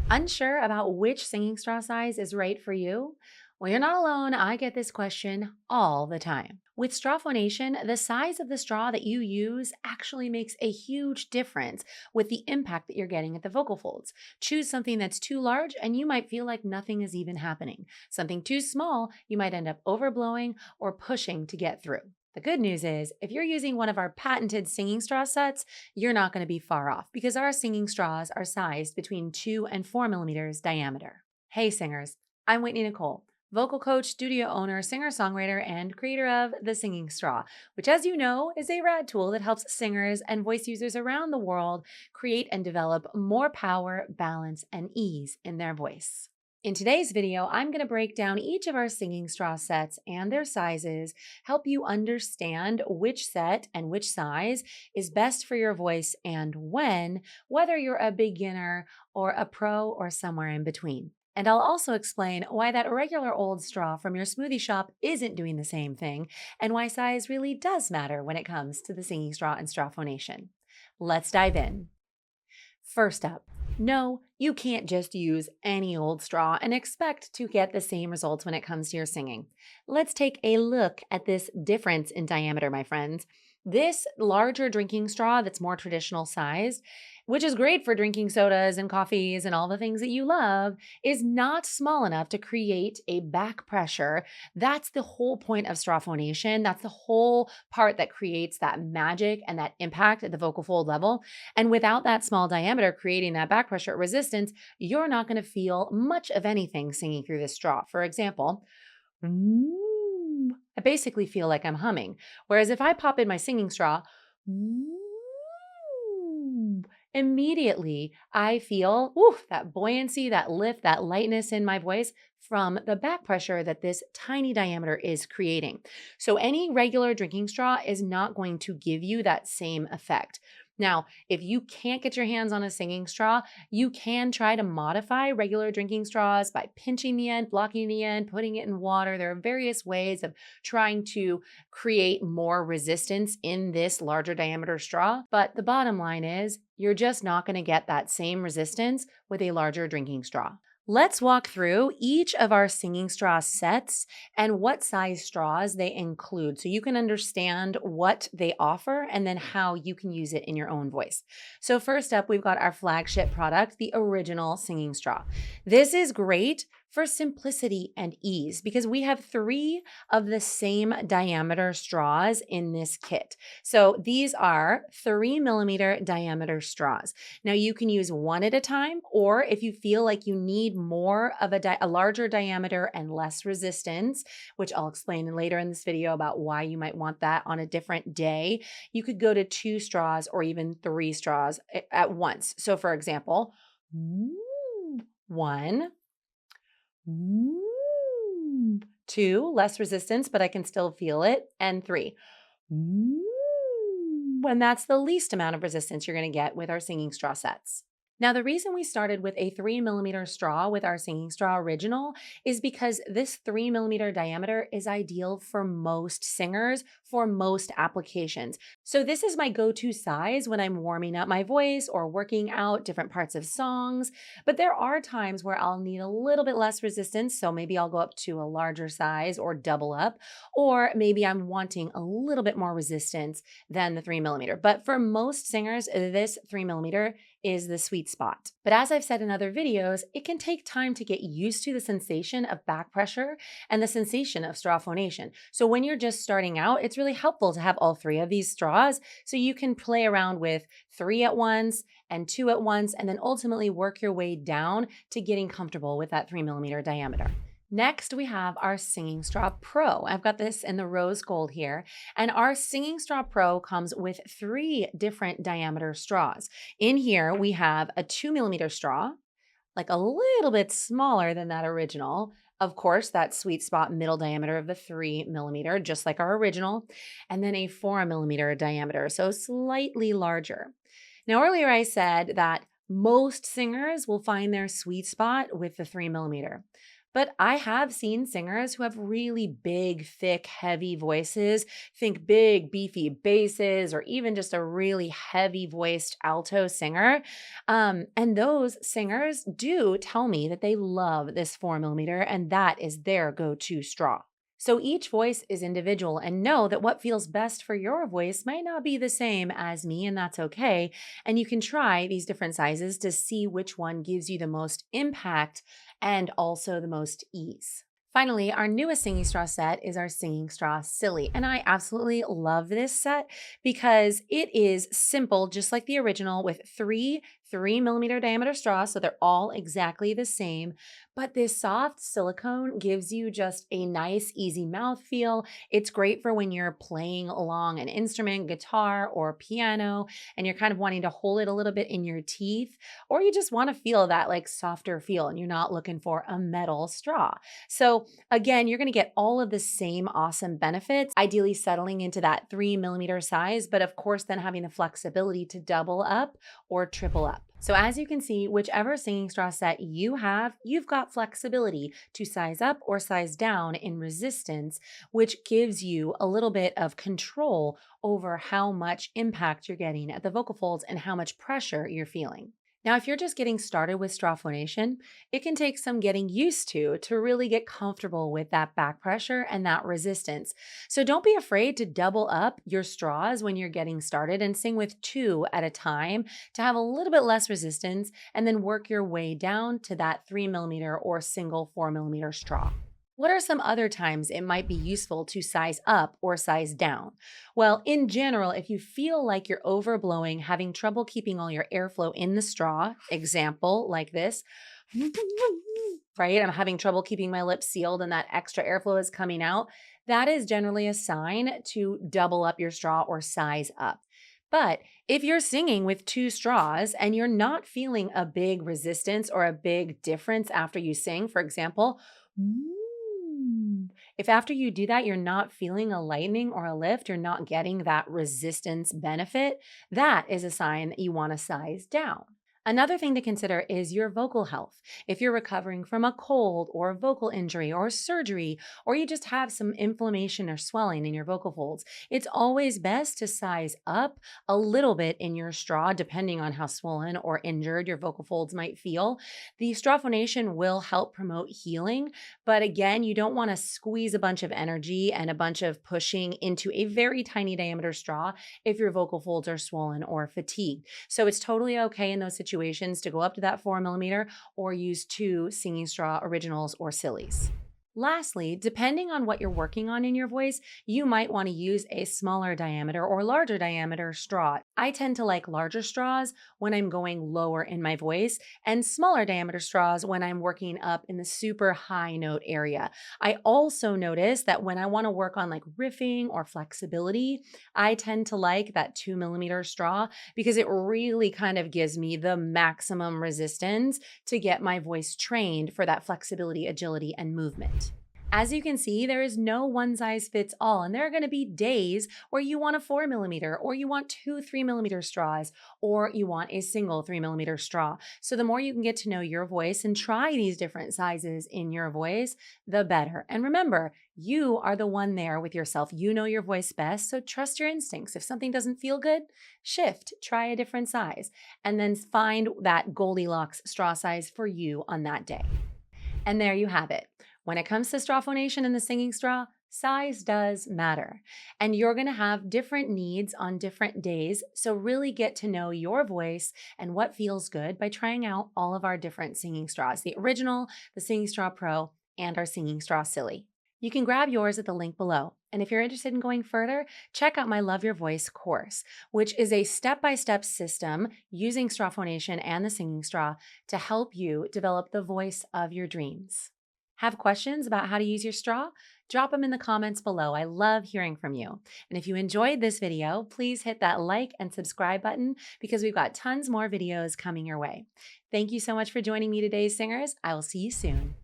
Unsure about which singing straw size is right for you? Well, you're not alone. I get this question all the time. With straw phonation, the size of the straw that you use actually makes a huge difference with the impact that you're getting at the vocal folds. Choose something that's too large and you might feel like nothing is even happening. Something too small, you might end up overblowing or pushing to get through. The good news is, if you're using one of our patented singing straw sets, you're not going to be far off because our singing straws are sized between 2 and 4 millimeters diameter. Hey singers, I'm Whitney Nichole, vocal coach, studio owner, singer-songwriter, and creator of The Singing Straw, which, as you know, is a rad tool that helps singers and voice users around the world create and develop more power, balance, and ease in their voice. In today's video, I'm going to break down each of our singing straw sets and their sizes, help you understand which set and which size is best for your voice and when, whether you're a beginner or a pro or somewhere in between. And I'll also explain why that regular old straw from your smoothie shop isn't doing the same thing, and why size really does matter when it comes to the singing straw and straw phonation. Let's dive in. First up, no, you can't just use any old straw and expect to get the same results when it comes to your singing. Let's take a look at this difference in diameter, my friends. This larger drinking straw that's more traditional sized, which is great for drinking sodas and coffees and all the things that you love, is not small enough to create a back pressure. That's the whole point of straw phonation. That's the whole part that creates that magic and that impact at the vocal fold level. And without that small diameter creating that back pressure resistance, you're not going to feel much of anything singing through this straw. For example, I basically feel like I'm humming. Whereas if I pop in my singing straw, immediately I feel that buoyancy, that lift, that lightness in my voice from the back pressure that this tiny diameter is creating. So any regular drinking straw is not going to give you that same effect. Now, if you can't get your hands on a singing straw, you can try to modify regular drinking straws by pinching the end, blocking the end, putting it in water. There are various ways of trying to create more resistance in this larger diameter straw. But the bottom line is, you're just not going to get that same resistance with a larger drinking straw. Let's walk through each of our singing straw sets and what size straws they include so you can understand what they offer and then how you can use it in your own voice. So first up, we've got our flagship product, the original singing straw. This is great for simplicity and ease because we have 3 of the same diameter straws in this kit. So these are 3 millimeter diameter straws. Now you can use one at a time, or if you feel like you need more of a larger diameter and less resistance, which I'll explain later in this video about why you might want that on a different day, you could go to 2 straws or even 3 straws at once. So for example, 1, 2, less resistance, but I can still feel it, and 3. And that's the least amount of resistance you're going to get with our singing straw sets. Now, the reason we started with a 3 millimeter straw with our singing straw original is because this 3 millimeter diameter is ideal for most singers for most applications. So this is my go-to size when I'm warming up my voice or working out different parts of songs. But there are times where I'll need a little bit less resistance. So maybe I'll go up to a larger size or double up, or maybe I'm wanting a little bit more resistance than the 3 millimeter. But for most singers, this 3 millimeter is the sweet spot. But as I've said in other videos, it can take time to get used to the sensation of back pressure and the sensation of straw phonation. So when you're just starting out, it's really helpful to have all 3 of these straws so you can play around with 3 at once and 2 at once, and then ultimately work your way down to getting comfortable with that 3 millimeter diameter. Next, we have our Singing Straw Pro. I've got this in the rose gold here. And our Singing Straw Pro comes with 3 different diameter straws. In here, we have a 2 millimeter straw, like a little bit smaller than that original. Of course, that sweet spot middle diameter of the 3 millimeter, just like our original. And then a 4 millimeter diameter, so slightly larger. Now, earlier I said that most singers will find their sweet spot with the 3 millimeter. But I have seen singers who have really big, thick, heavy voices. Think big, beefy basses, or even just a really heavy voiced alto singer. And those singers do tell me that they love this 4 millimeter and that is their go to straw. So each voice is individual, and know that what feels best for your voice might not be the same as me, and that's okay. And you can try these different sizes to see which one gives you the most impact and also the most ease. Finally, our newest singing straw set is our singing straw Sili. And I absolutely love this set because it is simple, just like the original, with 3 millimeter diameter straws. So they're all exactly the same. But this soft silicone gives you just a nice, easy mouth feel. It's great for when you're playing along an instrument, guitar, or piano, and you're kind of wanting to hold it a little bit in your teeth, or you just want to feel that like softer feel and you're not looking for a metal straw. So again, you're going to get all of the same awesome benefits, ideally settling into that 3 millimeter size, but of course, then having the flexibility to double up or triple up. So as you can see, whichever singing straw set you have, you've got flexibility to size up or size down in resistance, which gives you a little bit of control over how much impact you're getting at the vocal folds and how much pressure you're feeling. Now, if you're just getting started with straw phonation, it can take some getting used to really get comfortable with that back pressure and that resistance. So don't be afraid to double up your straws when you're getting started and sing with two at a time to have a little bit less resistance, and then work your way down to that 3 millimeter or single 4 millimeter straw. What are some other times it might be useful to size up or size down? Well, in general, if you feel like you're overblowing, having trouble keeping all your airflow in the straw, example like this, right? I'm having trouble keeping my lips sealed and that extra airflow is coming out. That is generally a sign to double up your straw or size up. But if you're singing with two straws and you're not feeling a big resistance or a big difference after you sing, for example, if after you do that, you're not feeling a lightening or a lift, you're not getting that resistance benefit, that is a sign that you want to size down. Another thing to consider is your vocal health. If you're recovering from a cold or a vocal injury or surgery, or you just have some inflammation or swelling in your vocal folds, it's always best to size up a little bit in your straw, depending on how swollen or injured your vocal folds might feel. The straw phonation will help promote healing, but again, you don't want to squeeze a bunch of energy and a bunch of pushing into a very tiny diameter straw if your vocal folds are swollen or fatigued. So it's totally okay in those situations to go up to that 4 millimeter or use two singing straw originals or Silis. Lastly, depending on what you're working on in your voice, you might want to use a smaller diameter or larger diameter straw. I tend to like larger straws when I'm going lower in my voice, and smaller diameter straws when I'm working up in the super high note area. I also notice that when I want to work on like riffing or flexibility, I tend to like that 2 millimeter straw because it really kind of gives me the maximum resistance to get my voice trained for that flexibility, agility, and movement. As you can see, there is no one size fits all, and there are going to be days where you want a 4 millimeter, or you want two 3 millimeter straws, or you want a single 3 millimeter straw. So the more you can get to know your voice and try these different sizes in your voice, the better. And remember, you are the one there with yourself. You know your voice best, so trust your instincts. If something doesn't feel good, shift, try a different size, and then find that Goldilocks straw size for you on that day. And there you have it. When it comes to straw phonation and the singing straw, size does matter. And you're going to have different needs on different days. So really get to know your voice and what feels good by trying out all of our different singing straws, the original, the Singing Straw Pro, and our Singing Straw Sili. You can grab yours at the link below. And if you're interested in going further, check out my Love Your Voice course, which is a step-by-step system using straw phonation and the singing straw to help you develop the voice of your dreams. Have questions about how to use your straw? Drop them in the comments below. I love hearing from you. And if you enjoyed this video, please hit that like and subscribe button because we've got tons more videos coming your way. Thank you so much for joining me today, singers. I will see you soon.